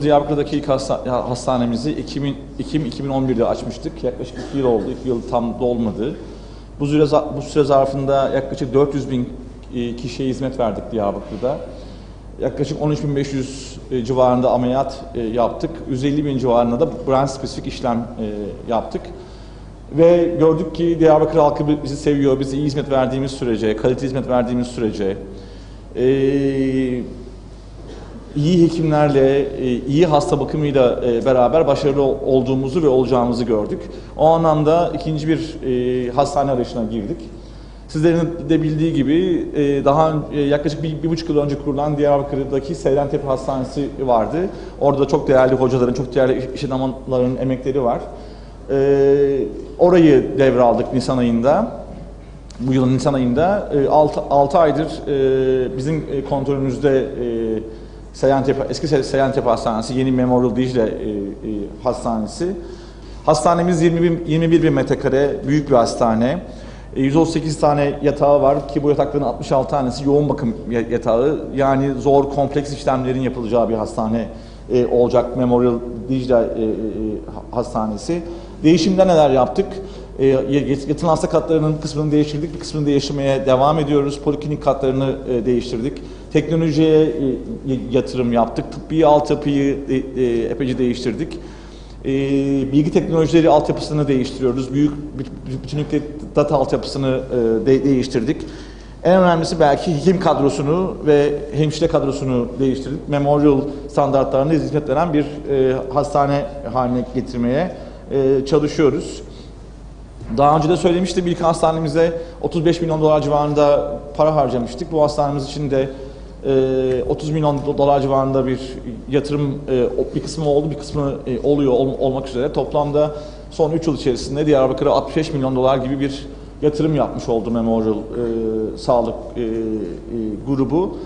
Diyarbakır'daki ilk hastanemizi Ekim 2011'de açmıştık. Yaklaşık 2 yıl oldu. 2 yıl tam dolmadı. Bu süre zarfında yaklaşık 400 bin kişiye hizmet verdik Diyarbakır'da. Yaklaşık 13.500 civarında ameliyat yaptık. 150 bin civarında da branş spesifik işlem yaptık. Ve gördük ki Diyarbakır halkı bizi seviyor. Bize iyi hizmet verdiğimiz sürece, kaliteli hizmet verdiğimiz sürece, iyi hekimlerle, iyi hasta bakımıyla beraber başarılı olduğumuzu ve olacağımızı gördük. O anlamda ikinci bir hastane arayışına girdik. Sizlerin de bildiği gibi daha yaklaşık bir buçuk yıl önce kurulan Diyarbakır'daki Seyrantepe Hastanesi vardı. Orada çok değerli hocaların, çok değerli iş adamlarının emekleri var. Orayı devraldık Nisan ayında. Bu yılın Nisan ayında 6 aydır bizim kontrolümüzde eski Seyrantepe Hastanesi, yeni Memorial Dicle Hastanesi. Hastanemiz 21 bin metrekare, büyük bir hastane. 138 tane yatağı var ki bu yatakların 66 tanesi yoğun bakım yatağı. Yani zor, kompleks işlemlerin yapılacağı bir hastane olacak Memorial Dicle Hastanesi. Değişimde neler yaptık? Yatılan hasta katlarının kısmını değiştirdik, bir kısmını değiştirmeye devam ediyoruz. Poliklinik katlarını değiştirdik. Teknolojiye yatırım yaptık. Tıbbi altyapıyı epeyce değiştirdik. Bilgi teknolojileri altyapısını değiştiriyoruz. Büyük bütünlükle data altyapısını değiştirdik. En önemlisi belki hekim kadrosunu ve hemşire kadrosunu değiştirdik. Memorial standartlarına hizmet veren bir hastane haline getirmeye çalışıyoruz. Daha önce de söylemiştim, ilk hastanemize 35 milyon dolar civarında para harcamıştık. Bu hastanemiz için de 30 milyon dolar civarında bir yatırım, bir kısmı oldu, bir kısmı olmak üzere. Toplamda son 3 yıl içerisinde Diyarbakır'a 65 milyon dolar gibi bir yatırım yapmış oldu Memorial Sağlık grubu.